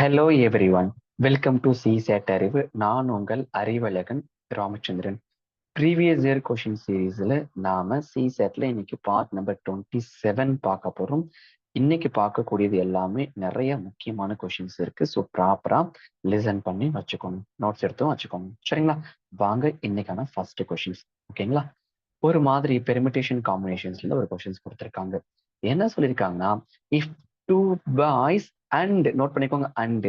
Hello everyone, welcome to CSAT அறிவு. நான் உங்கள் Arivazhagan Ramachandran. Previous year question சீரீஸ்ல நாம சிசேட்ல இன்னைக்கு பார்ட் நம்பர் 27 பார்க்க போறோம். இன்னைக்கு பார்க்கக்கூடியது எல்லாமே நிறைய முக்கியமான கொஷின்ஸ் இருக்கு. ஸோ ப்ராப்பரா லிசன் பண்ணி வச்சுக்கோங்க, நோட்ஸ் எடுத்தும் வச்சுக்கோங்க. சரிங்களா? வாங்க இன்னைக்கான ஃபர்ஸ்ட் கொஷின்ஸ். ஓகேங்களா? ஒரு மாதிரி பெர்மிட்டேஷன் காம்பினேஷன்ஸ்ல ஒரு கொஷின்ஸ் கொடுத்துருக்காங்க. என்ன சொல்லியிருக்காங்கன்னா, if two boys and note பண்ணிக்கோங்க, and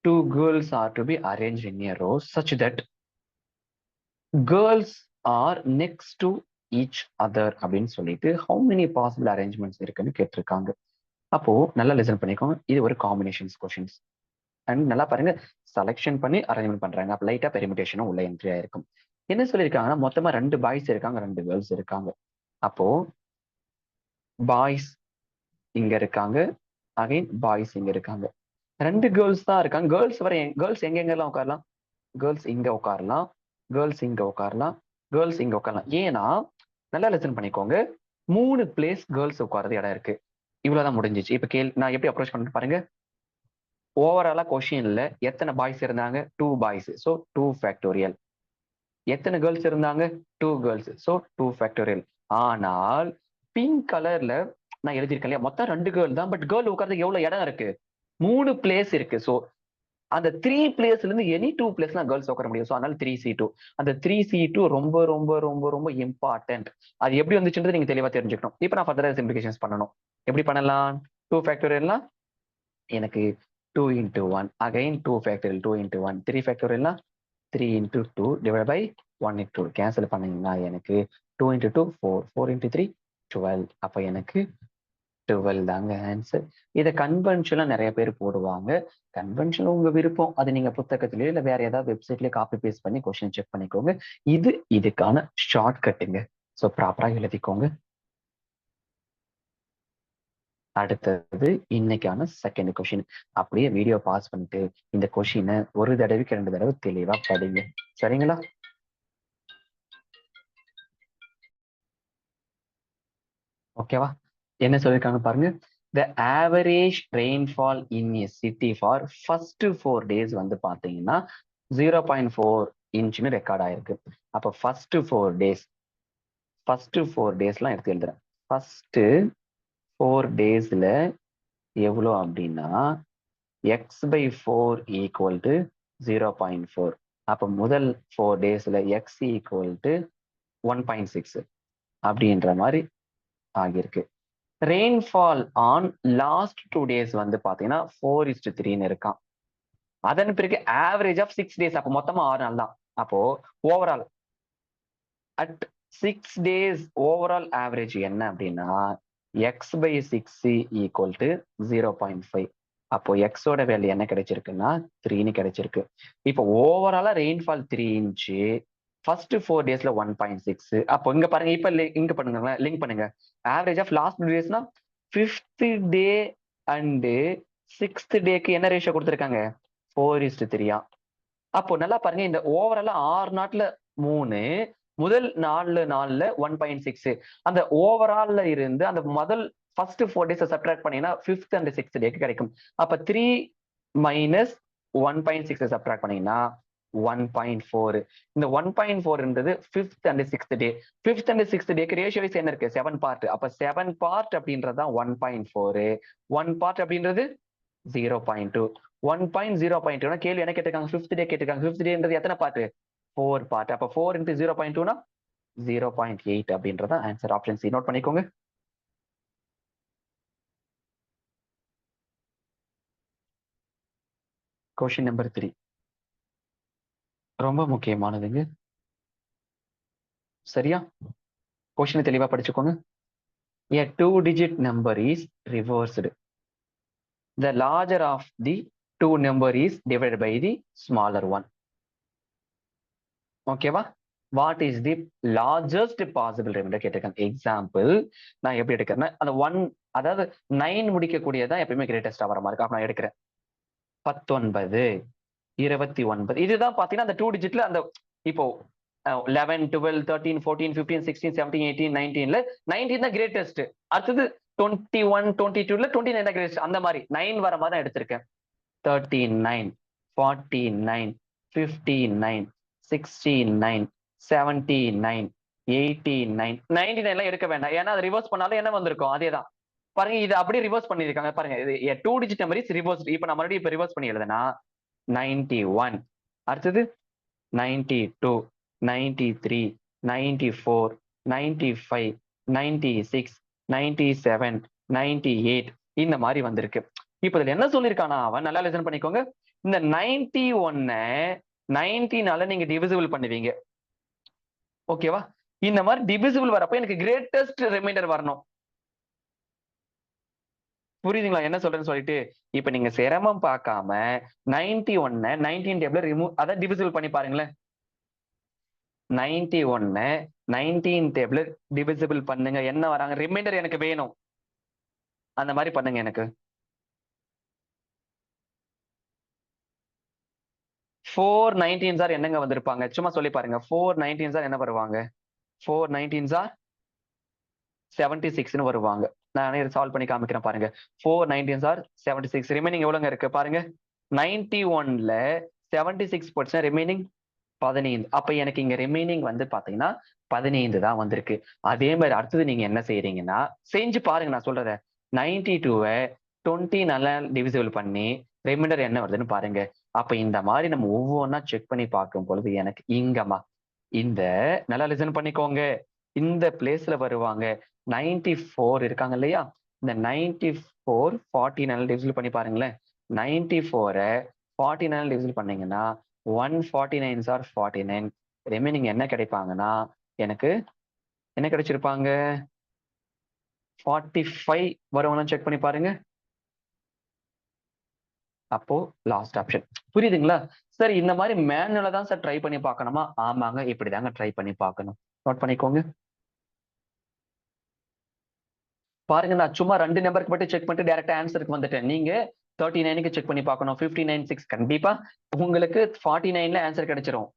two girls are to be arranged in a row such that girls are next to each other அப்படின்னு சொல்லிட்டு how many possible arrangements இருக்குன்னு கேட்டிருக்காங்க. அப்போ நல்லா லிசன் பண்ணிக்கோங்க. இது ஒரு காம்பினேஷன்ஸ் கொஷின்ஸ். அண்ட் நல்லா பாருங்க, செலக்ஷன் பண்ணி அரேஞ்ச்மெண்ட் பண்றாங்க. அப்ப லைட்டா பெர்மிட்டேஷனும் உள்ள என்ட்ரி ஆயிருக்கும். என்ன சொல்லியிருக்காங்கன்னா, மொத்தமா 2 பாய்ஸ் இருக்காங்க, 2 கேர்ள்ஸ் இருக்காங்க. அப்போ பாய்ஸ் இங்க இருக்காங்க, அகைன் பாய்ஸ் இங்க இருக்காங்க. 2 கேர்ள்ஸ் தான் இருக்காங்க. கேர்ள்ஸ் எங்கெங்கெல்லாம் உட்காரலாம்? கேர்ள்ஸ் இங்க உட்காரலாம், கேர்ள்ஸ் இங்க உட்காரலாம், கேர்ள்ஸ் இங்க உட்காரலாம். ஏன்னா நல்லா லிசன் பண்ணிக்கோங்க, 3 பிளேஸ் கேர்ள்ஸ் உட்கார்றது இடம் இருக்கு. இவ்வளவுதான் முடிஞ்சிச்சு. இப்ப நான் எப்படி அப்ரோச் பண்ணி பாருங்க. ஓவராலா கொஸ்டின்ல எத்தனை பாய்ஸ் இருந்தாங்க? 2 பாய்ஸ். So 2 factorial. எத்தனை கேர்ள்ஸ் இருந்தாங்க? 2 கேர்ள்ஸ். So 2 factorial. ஆனால் பிங்க் கலர்ல நான் எழுதியிருக்கேன் இல்லையா, மொத்தம் 2 கேர்ள் தான். பட் கேர்ள் உட்கார்றதுக்கு எவ்வளவு இடம் இருக்கு? 3 பிளேஸ் இருக்கு. ஸோ அந்த 3 பிளேஸ்ல இருந்து எனி 2 பிளேஸ்லாம் கேர்ள்ஸ் உட்கார முடியும். ஸோ அதனால 3C2. அந்த 3C2 ரொம்ப ரொம்ப ரொம்ப ரொம்ப இம்பார்ட்டன்ட். அது எப்படி வந்துச்சுன்றது நீங்க தெளிவா தெரிஞ்சுக்கணும். இப்போ நான் ஃபர்தரா சிம்பிளிஃபிகேஷன்ஸ் பண்ணணும். எப்படி பண்ணலாம்? 2 ஃபேக்டோரியல்னா எனக்கு 2 into 1, again 2 factorial 2 into 1, 3 ஃபேக்டோரியல்னா 3 into 2 divided by 1 into 2. Cancel பண்ணீங்கன்னா எனக்கு 2 into 2 4, 4 into 3 12. அப்ப எனக்கு 12 தாங்க ஆன்சர். இதை கன்வென்ஷனா நிறைய பேர் போடுவாங்க. கன்வென்ஷன் உங்க விருப்பம். அது நீங்க புத்தகத்திலேயோ இல்ல வேற ஏதாவது வெப்சைட்லயே காப்பி பேஸ்ட் பண்ணி கொஸ்டின் செக் பண்ணிக்கோங்க. இதுக்கான ஷார்ட் கட்டுங்க. ஸோ ப்ராப்பரா எழுதிக்கோங்க. அடுத்தது இன்னைக்கான செகண்ட் கொஸ்டின். அப்படியே வீடியோ பாஸ் பண்ணிட்டு இந்த கொஸ்டினை ஒரு தடவைக்கு 2 தடவை தெளிவா படிங்க. சரிங்களா? ஓகேவா? என்ன சொல்லியிருக்காங்க பாருங்க. The average rainfall in a city for first 4 days வந்து பாத்தீங்கன்னா 0.4 இன்ச்னு ரெக்கார்ட் ஆயிருக்கு. அப்ப ஃபர்ஸ்ட் 4 டேஸ்லாம் எடுத்து எழுதுறேன். ஃபர்ஸ்ட் 4 டேஸ்ல எவ்வளோ அப்படின்னா x/4 ஈக்குவல் டு 0.4. அப்ப முதல் 4 டேஸ்ல x ஈக்குவல் டு 1.6 அப்படின்ற மாதிரி ஆகியிருக்கு. ரெயின்ஃபால் ஆன் லாஸ்ட் 2 டேஸ் வந்து பாத்தீங்கன்னா 4:3 இருக்கான். அதன் பிறகு ஆவரேஜ் ஆஃப் 6 டேஸ், அப்போ மொத்தமா 6 நாள் தான். அப்போ overall at 6 days overall average என்ன அப்படின்னா x/6 ஈக்குவல் டு 0.5. அப்போ எக்ஸோட வேல்யூ என்ன கிடைச்சிருக்குன்னா 3ன்னு கிடைச்சிருக்கு. இப்போ ஓவராலா ரெயின்ஃபால் 3 இன்ச்சு, ஃபர்ஸ்ட் 4 டேஸ்ல 1.6. அப்போ இங்க பாருங்க, இப்ப இங்க பண்ணுங்க, லிங்க் பண்ணுங்க. ஆவரேஜ் ஆஃப் லாஸ்ட் 2 டேஸ்னா 5th டே அண்ட் 6th டேக்கு என்ன ரேஷியோ கொடுத்துருக்காங்க? 4:3. அப்போ நல்லா பாருங்க, இந்த ஓவராலா 6 நாட்ல 3, முதல் 4 நாள்ல 1.6. அந்த ஓவரால்ல இருந்து அந்த முதல் ஃபர்ஸ்ட் 4 டேஸ் சப்ட்ராக்ட் பண்ணீங்கன்னா 5th அண்ட் 6th டேக்கு கிடைக்கும். அப்ப 3 மைனஸ் 1.6 சப்ட்ராக்ட் பண்ணீங்கன்னா 1.4. இந்த 1.4ன்றது 5th and 6th day. 5th and 6th டேக்கு ரேஷியோ வைஸ் என்ன இருக்கு? 7 பார்ட். அப்ப 7 பார்ட் அப்படின்றது தான் 1.4. 1 பார்ட் அப்படின்றது 0.2. 1.0.2 கேள்வி என்ன கேட்டிருக்காங்க? 5th டே கேட்டிருக்காங்க. 5th டேன்றது எத்தனை பார்ட்? 4 பார்ட். அப்ப 4 into 0.2னா 0.8 அப்படின்றத ஆன்சர். ஆப்ஷன் சி நோட் பண்ணிக்கோங்க. கொஸ்டின் நம்பர் 3 ரொம்ப முக்கியமானதுங்க. சரியா? கொஸ்டினை தெளிவா படிச்சுக்கோங்க. A 2-digit number is reversed. The larger of the 2 number is divided by the smaller one. ஓகேவா? What is the largest possible remainder கேட்டிருக்காங்க. எக்ஸாம்பிள் நான் எப்படி எடுக்கிறேன்னா, அந்த 1, அதாவது 9 முடிக்கக்கூடியதான் எப்பயுமே கிரேட்டஸ்டா வர மாதிரி. அப்ப நான் எடுக்கிறேன் 19, 29. இதுதான் பாத்தீங்கன்னா அந்த 2 டிஜிட்ல அந்த இப்போ 11, 12, 13, 14, 15, 16, 17, 18, 19ல 19 தான் கிரேட்டஸ்ட். அடுத்தது 21, 22ல 29 தான் கிரேட்டஸ்ட். அந்த மாதிரி 9 வர மாதிரி தான் எடுத்திருக்கேன். 39, 49, 59, 69, 79, 89, 99 எல்லாம் எடுக்க வேண்டாம். ஏன்னா அது ரிவர்ஸ் பண்ணாலும் என்ன வந்திருக்கும் அதேதான். பாருங்க இது அப்படியே ரிவர்ஸ் பண்ணிருக்காங்க பாருங்க. இது 2 டிஜிட் நம்பர் இஸ் ரிவர்ஸ். இப்ப நான் மறுபடியும் இப்ப ரிவர்ஸ் பண்ணி எழுதுனா 91, அடுத்தது 92, 93, 94, 95, 96, 97, 98 இந்த மாதிரி வந்திருக்கு. இப்ப இதுல என்ன சொல்லிருக்கானா அவன், நல்லா லிசன் பண்ணிக்கோங்க. இந்த 91 90 நீங்க டிவிசிபிள் பண்ணுவீங்க. ஓகேவா? இந்த மாதிரி டிவிசிபிள் வரப்ப எனக்கு கிரேட்டஸ்ட் ரிமைண்டர் வரணும். புரியுதுங்களா என்ன சொல்றேன்னு சொல்லிட்டு? இப்ப நீங்க சிரமம் பார்க்காம 91 19 டேபிள்ல ரிமூவ் அத டிவிசிபிள் பண்ணி பாருங்களேன். 91 19 டேபிள் டிவிசிபிள் பண்ணுங்க. என்ன வராங்க? ரிமைண்டர் எனக்கு வேணும். அந்த மாதிரி பண்ணுங்க எனக்கு. 419 சார் என்னங்க வந்திருப்பாங்க? சும்மா சொல்லி பாருங்க. 419 சார் என்ன வருவாங்க? 419 சார் 76ன்னு வருவாங்க. நானே சால்வ் பண்ணி காமிக்கிறேன் பாருங்க. 419 சார் 76. ரிமைனிங் எவ்வளவுங்க இருக்கு பாருங்க. 91ல 76 போச்சுன்னா ரிமைனிங் 15. அப்ப எனக்கு இங்க ரிமைனிங் வந்து பாத்தீங்கன்னா 15 தான் வந்திருக்கு. அதே மாதிரி அடுத்தது நீங்க என்ன செய்யறீங்கன்னா செஞ்சு பாருங்க நான் சொல்றத. 92வை 20 நல்லா டிவிசிபிள் பண்ணி ரிமைண்டர் என்ன வருதுன்னு பாருங்க. அப்ப இந்த மாதிரி நம்ம ஒவ்வொன்றா செக் பண்ணி பார்க்கும் பொழுது எனக்கு இங்கம்மா இந்த நல்லா லிசன் பண்ணிக்கோங்க. இந்த பிளேஸ்ல வருவாங்க 94 இருக்காங்க இல்லையா? இந்த 94 49 டிவிசிபிள் பண்ணி பாருங்களேன். 94 49 டிவிசிபிள் பண்ணீங்கன்னா 149 ஆர் 49. ரிமைனிங் என்ன கிடைப்பாங்கன்னா எனக்கு என்ன கிடைச்சிருப்பாங்க? 45 வருவாங்கன்னு செக் பண்ணி பாருங்க. அப்போ லாஸ்ட் ஆப்ஷன். புரியுதுங்களா? சார் இந்த மாதிரி மேனுவலா தான் சார் ட்ரை பண்ணி பார்க்கணுமா? ஆமாங்க, இப்படிதாங்க ட்ரை பண்ணி பார்க்கணும். நோட் பண்ணிக்கோங்க. பாருங்க நான் சும்மா 2 நம்பருக்கு மட்டும் செக் பண்ணிட்டு டைரக்டா ஆன்சருக்கு வந்துட்டேன். நீங்க 39க்கு செக் பண்ணி பார்க்கணும். 59 6 கண்டிப்பா உங்களுக்கு 49ல ஆன்சர் கிடைச்சிரும்.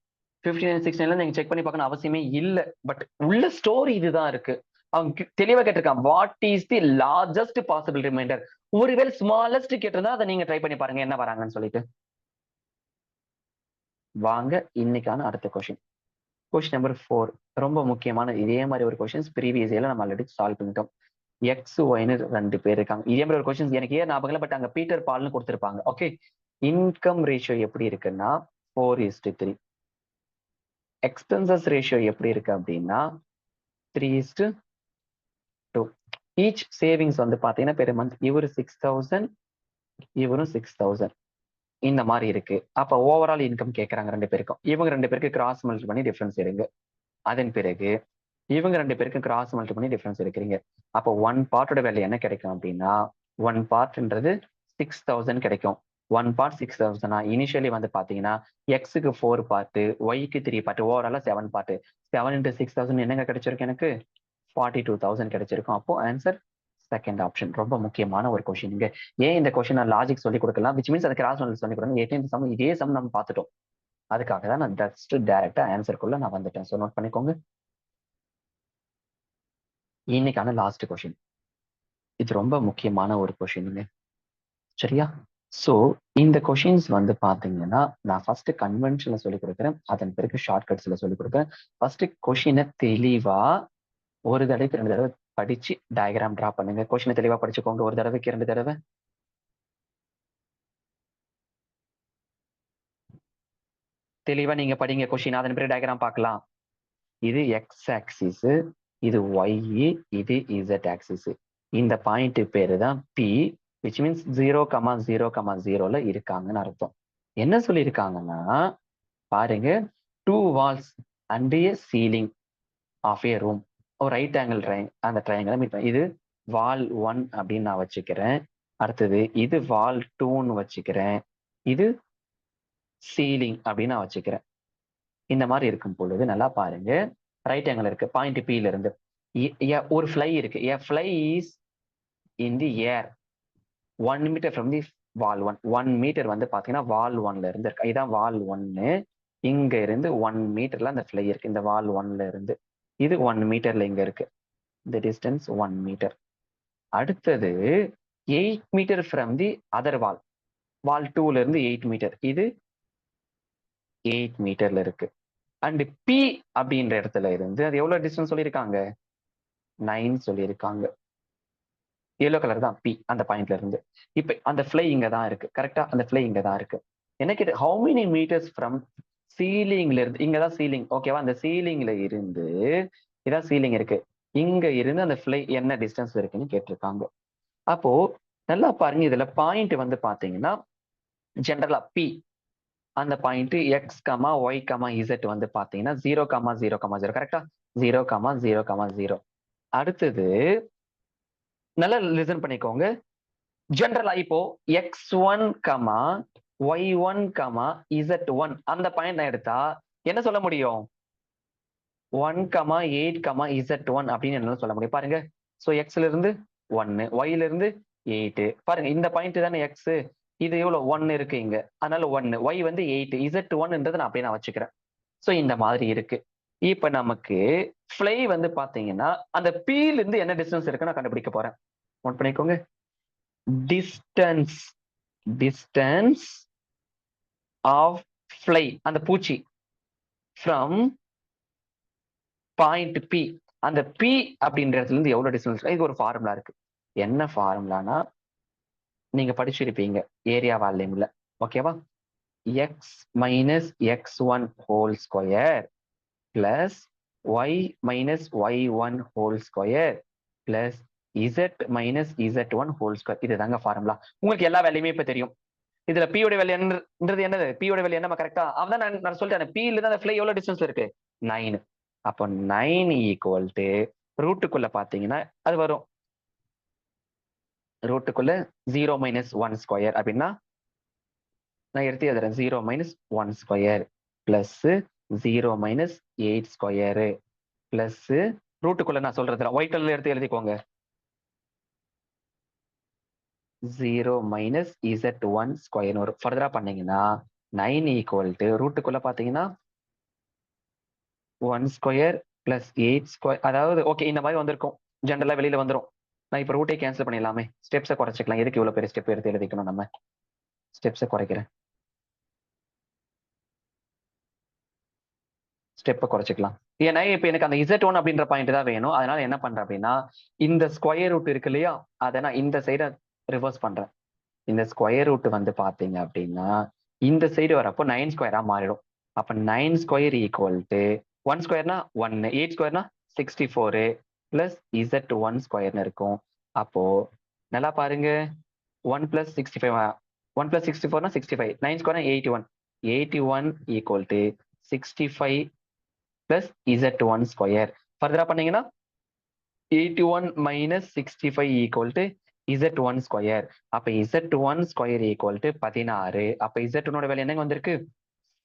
59 69ல நீங்க செக் பண்ணி பார்க்கணும் அவசியமே இல்ல. பட் உள்ள ஸ்டோரி இதுதான் இருக்கு. அவங்க தெளிவா கேட்டிருக்கான். What is the largest possible remainder? ஒருவேளை ஸ்மாலஸ்ட் கேட்டிருந்தா அதை நீங்க ட்ரை பண்ணி பாருங்க என்ன வராங்கன்னு சொல்லிட்டு. வாங்க இன்னைக்கான அடுத்த கொஸ்டின். கொஸ்டின் நம்பர் 4 ரொம்ப முக்கியமான இதே மாதிரி ஒரு கொஸ்டின்ஸ் ப்ரீவியஸ் இயர்ல நம்ம ஆல்ரெடி சால்வ் பண்ணிட்டோம். எக்ஸ் ஒய்னு 2 பேர் இருக்காங்க. இதே மாதிரி ஒரு கொஸ்டின்ஸ் எனக்கு ஏன் ஞாபகம் இல்லை, பட் அங்க பீட்டர் பால்னு கொடுத்திருப்பாங்க. ஓகே, இன்கம் ரேஷியோ எப்படி இருக்குன்னா 4:3. எக்ஸ்பென்சஸ் ரேஷியோ எப்படி இருக்கு அப்படின்னா 3:2. ஈச் சேவிங்ஸ் வந்து பாத்தீங்கன்னா பெர் மந்த் இவரு 6000 இவரும் 6000 இந்த மாதிரி இருக்கு. அப்ப ஓவரால் இன்கம் கேட்கறாங்க 2 பேருக்கும். இவங்க 2 பேருக்கு கிராஸ் மல்டிபிள் பண்ணி டிஃபரன்ஸ் எடுங்க. அதன் பிறகு இவங்க 2 பேருக்கும் கிராஸ் மல்டிபிள் பண்ணி டிஃபரன்ஸ் எடுக்கிறீங்க. அப்போ 1 பார்ட்டோட வேல்யூ என்ன கிடைக்கும் அப்படின்னா 1 பார்ட்ன்றது 6000 கிடைக்கும். 1 பார்ட் 6000 இனிஷியலி வந்து பாத்தீங்கன்னா எக்ஸுக்கு 4 பார்ட், ஒய்க்கு 3 பார்ட், ஓவராலா 7 பார்ட். 7 into 6000 என்னங்க கிடைச்சிருக்கு எனக்கு? 42,000 கிடைச்சிருக்கும். அப்போ ஆன்சர் செகண்ட் ஆப்ஷன். ரொம்ப முக்கியமான ஒரு கொஸ்டின். ஏன் இந்த கொஸ்டின் நான் லாஜிக் சொல்லி கொடுக்கலாம், விச் மீன்ஸ் அது கிராஸ் மல்டிபிள் சொல்லி கொடுக்கணும். 18 சம் இதே சம் நம்ம பார்த்துட்டோம். அதுக்காக தான் நான் ஜஸ்ட் டைரக்டா ஆன்சருக்குள்ள நான் வந்துட்டேன். ஸோ நோட் பண்ணிக்கோங்க. இன்னைக்கான லாஸ்ட் கொஸ்டின். இது ரொம்ப முக்கியமான ஒரு கொஸ்டினுங்க. சரியா? சோ இந்த கொஸ்டின்ஸ் வந்து பாத்தீங்கன்னா நான் ஃபர்ஸ்ட் கன்வென்ஷன்ல சொல்லி கொடுக்குறேன். அதன் பிறகு ஷார்ட் கட்ஸ்ல சொல்லி கொடுக்குறேன். ஃபர்ஸ்ட் கொஸ்டினை தெளிவா ஒரு தடவைக்கு 2 தடவை படிச்சு டயக்ராம் டிரா பண்ணுங்க. கொஸ்டினை தெளிவா படிச்சுக்கோங்க. ஒரு தடவைக்கு 2 தடவை. தெளிவா நீங்க படிங்க கொஸ்டின். அதன் பிறகு டயக்ராம் பார்க்கலாம். இது எக்ஸ் ஆக்சிஸ், இது ஒய், இது இசட் ஆக்சிஸ். இந்த பாயிண்ட் பேரு தான் பி, விச் மீன்ஸ் 0,0,0ல இருக்காங்கன்னு அர்த்தம். என்ன சொல்லியிருக்காங்கன்னா பாருங்க, 2 walls and a ceiling of a room. ஒரு ரைட் ஆங்கிள் அந்த ட்ரையாங்கிள் மீட் பண்ணி இது வால் 1 அப்படின்னு நான் வச்சுக்கிறேன். அடுத்தது இது வால் 2ன்னு வச்சுக்கிறேன். இது சீலிங் அப்படின்னு நான் வச்சுக்கிறேன். இந்த மாதிரி இருக்கும் பொழுது நல்லா பாருங்க, ரைட் ஆங்கிள் இருக்கு பாயிண்ட் பில இருந்து. ஒரு ஃப்ளை இருக்கு. a fly is in the air 1 meter from the wall 1. 1 metre வந்து பாத்தீங்கன்னா வால் 1ல இருந்து இருக்கு. இதான் வால் 1. இங்க இருந்து 1 மீட்டர்ல அந்த ஃப்ளை இருக்கு. இந்த வால் 1ல இருந்து இது 1 மீட்டர்ல இங்க இருக்கு. இந்த டிஸ்டன்ஸ் 1 மீட்டர். அடுத்தது 8 மீட்டர் ஃப்ரம் தி அதர் வால். வால் 2ல இருந்து 8 மீட்டர், இது 8 மீட்டர்ல இருக்கு. அண்ட் பி அப்படின்ற இடத்துல இருந்து அது எவ்வளவு டிஸ்டன்ஸ் சொல்லியிருக்காங்க? 9 சொல்லியிருக்காங்க. எல்லோ கலர் தான் பி அந்த பாயிண்ட்ல இருந்து. இப்ப அந்த ஃபிளை இங்க தான் இருக்கு. கரெக்டா? அந்த ஃபிளை இங்க தான் இருக்கு. என்ன கேட்டு ஹவு மெனி மீட்டர்ஸ் ஃப்ரம் சீலிங்ல இருந்து, இங்கதான் சீலிங், ஓகேவா? அந்த சீலிங்ல இருந்து, இதான் சீலிங் இருக்கு, இங்க இருந்து அந்த ஃபிளை என்ன டிஸ்டன்ஸ் இருக்குன்னு கேட்டிருக்காங்க. அப்போ நல்லா பாருங்க, இதுல பாயிண்ட் வந்து பாத்தீங்கன்னா ஜென்ரலா பி அந்த point X comma Y comma Z வந்து பாத்தீங்கன்னா 0,0,0 கரெக்டா? 0,0,0. அடுத்தது நல்லா லிசன் பண்ணிக்கோங்க. ஜென்ரலா இப்போ x1 comma y1 comma z1 அந்த பாயிண்ட் நான் எடுத்தா என்ன சொல்ல முடியும்? 1,8, z1 அப்படின்னு என்ன சொல்ல முடியும் பாருங்க. சோ எக்ஸ்ல இருந்து 1, ஒய்ல இருந்து 8. பாருங்க இந்த பாயிண்ட் தானே எக்ஸ், இது எவ்வளவு 1 இருக்கு இங்க, அதனால 1, ஒய் வந்து 8, z1ன்றது நான் அப்படியே நான் வச்சுக்கிறேன். சோ இந்த மாதிரி இருக்கு. இப்ப நமக்கு ஃபிளை வந்து பாத்தீங்கன்னா அந்த பீல இருந்து என்ன டிஸ்டன்ஸ் இருக்குன்னு நான் கண்டுபிடிக்க போறேன். நோட் பண்ணிக்கோங்க. டிஸ்டன்ஸ் டிஸ்டன்ஸ் ஆஃப் ஃபிளை அந்த பூச்சி ஃப்ரம் பாயிண்ட் பி, அந்த பி அப்படின்ற இடத்துல இருந்து எவ்வளவு டிஸ்டன்ஸ், இது ஒரு ஃபார்முலா இருக்கு. என்ன ஃபார்முலானா நீங்க படிச்சிருப்பீங்க ஏரியா வால்யூம்ல, ஓகேவா? X minus x1 whole square plus y minus y one whole square plus z minus z1 whole square. இதுதாங்க ஃபார்முலா. உங்களுக்கு எல்லா வேலையுமே இப்ப தெரியும். இதுல p யோட வேல்யூ என்னது? p யோட வேல்யூ என்ன கரெக்டா? அதான் நான் சொல்லிட்டேன், p ல இருந்து அந்த ஃபிளை எவ்வளவு டிஸ்டன்ஸ் இருக்கு? 9. அப்போ 9 ஈக்குவல் டு ரூட்டுக்குள்ள பாத்தீங்கன்னா அது வரும், ரூட்டுக்குள்ள 0 மைனஸ் 1 ஸ்கொயர் அப்படின்னா நான் எடுத்து எழுதுறேன் 0 minus 1 square plus 0 minus 8 square plus ரூட்டுக்குள்ள நான் சொல்றது ஒயிட் கலர்ல எடுத்து எழுதிக்கோங்க 0 மைனஸ் z1 ஸ்கொயர் வரும். ஃபர்தரா பண்ணீங்கன்னா 9 ஈக்குவல் டு ரூட்டுக்குள்ள பாத்தீங்கன்னா 1 ஸ்கொயர் பிளஸ் 8 ஸ்கொயர், அதாவது ஓகே இந்த மாதிரி வந்திருக்கும், ஜென்ரலா வெளியில வந்துரும். நான் இப்ப ரூட்டை கேன்சல் பண்ணிடலாமே, ஸ்டெப்ஸை குறைச்சிக்கலாம். எதுக்கு இவ்வளவு பெரிய ஸ்டெப் எடுத்து எழுதிக்கணும்? நம்ம ஸ்டெப்ஸை குறைக்கிறேன், ஸ்டெப்பை குறைச்சிக்கலாம். ஏன்னா இப்ப எனக்கு அந்த z1 அப்படின்ற பாயிண்ட் தான் வேணும். அதனால என்ன பண்றேன் அப்படின்னா இந்த ஸ்கொயர் ரூட் இருக்கு இல்லையா, அதை நான் இந்த சைட ரிவர்ஸ் பண்றேன். இந்த ஸ்கொயர் ரூட் வந்து பாத்தீங்க அப்படின்னா இந்த சைடு வரப்போ 9 ஸ்கொயரா மாறிடும். அப்ப 9 ஸ்கொயர் ஈக்குவல் டு 1 ஸ்கொயர்னா 1, 8 ஸ்கொயர்னா 64 பிளஸ் z1 ஸ்கொயர்னு இருக்கும். அப்போ நல்லா பாருங்க, 1 பிளஸ் 65, 1 பிளஸ் 64னா 65, 9 ஸ்கொயர்னா 81, 81 equal to 65 plus z1 square. ஃபர்தரா பண்ணீங்கன்னா 81 minus 65 equal to z1 square. அப்ப z1 ஸ்கொயர் ஈக்குவல் டு 16. அப்ப z1 வேல்யூ என்னங்க வந்திருக்கு?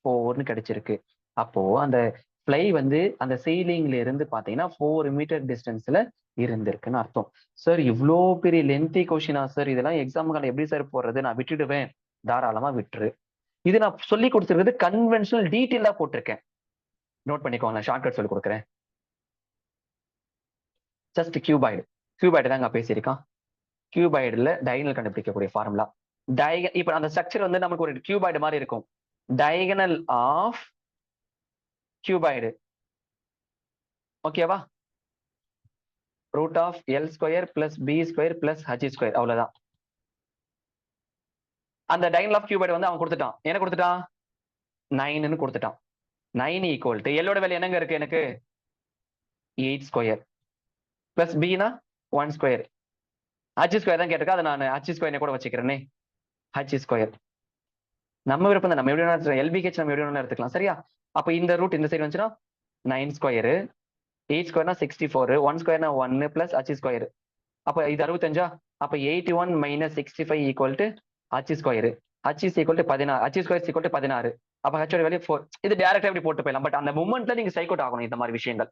4ன்னு கிடைச்சிருக்கு. அப்போ அந்த ஃபிளை வந்து அந்த சீலிங்ல இருந்து பாத்தீங்கன்னா 4 மீட்டர் டிஸ்டன்ஸ்ல இருந்திருக்குன்னு அர்த்தம். சார் இவ்வளோ பெரிய லென்த்தி கொஸ்டினா சார், இதெல்லாம் எக்ஸாமுக்கு எப்படி சார் போடுறது? நான் விட்டுடுவேன். தாராளமா விட்டுரு. இது நான் சொல்லி கொடுத்துருக்கிறது கன்வென்ஷனல் டீட்டெயிலா போட்டிருக்கேன். நோட் பண்ணிக்கோங்க, ஷார்ட்கட் சொல்லி கொடுக்குறேன். ஜஸ்ட் கியூபாய்டு, கியூபாய்டு தாங்க பேசியிருக்கான். கியூபாய்டுல டயகனல் கண்டுபிடிக்கக்கூடிய ஃபார்முலா. இப்ப அந்த ஸ்ட்ரக்சர் வந்து நமக்கு ஒரு கியூபாய்டு மாதிரி இருக்கும். டயகனல் ஆஃப் கியூபாய்டு, ஓகேவா? Root of L square plus B square plus H square, அவ்வளவுதான். அந்த டயகனல் ஆஃப் கியூபாய்டு வந்து அவன் கொடுத்துட்டான். என்ன கொடுத்துட்டான்? 9ன்னு கொடுத்துட்டான். 9 ஈக்குவல் டு எல்லோட வேல்யூ என்னங்க இருக்கு எனக்கு? 8 ஸ்கொயர் பிளஸ் பினா 1 ஸ்கொயர், ஹச் ஸ்கொயர் தான் கேட்டிருக்கா, அதை நான் ஹச் ஸ்கொயர் கூட வச்சுக்கிறேனே, ஹச் ஸ்கொயர். நம்ம விருப்பம் தான், நம்ம எப்படி வேணா எல்பிஹெச் நம்ம எப்படி வேணா எடுத்துக்கலாம், சரியா? அப்ப இந்த ரூட் இந்த சைடு வந்துச்சுன்னா 9 ஸ்கொயர், 8 ஸ்கொயர்னா 64, 1 ஸ்கொயர்னா 1 பிளஸ் ஹச் ஸ்கொயர். அப்ப இது 65. அப்ப 81 minus 65 equal to H square. H is equal to 16, H square equal to 16. அப்ப ஹச்சோட வேல்யூ 4. இது டைரக்டா இப்படி போட்டு போயிடலாம், பட் அந்த மூமெண்ட்ல நீங்க சைக் அவுட் ஆகணும் இந்த மாதிரி விஷயங்கள்.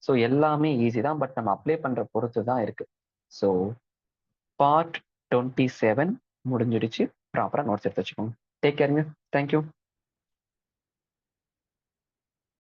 ஸோ எல்லாமே ஈஸி தான், பட் நம்ம அப்ளை பண்ற பொறுத்து தான் இருக்கு. ஸோ பார்ட் 27 முடிஞ்சிடுச்சு. ப்ராப்பரா நோட்ஸ் எடுத்து வச்சுக்கோங்க. டேக் கேருங்க. தேங்க்யூ.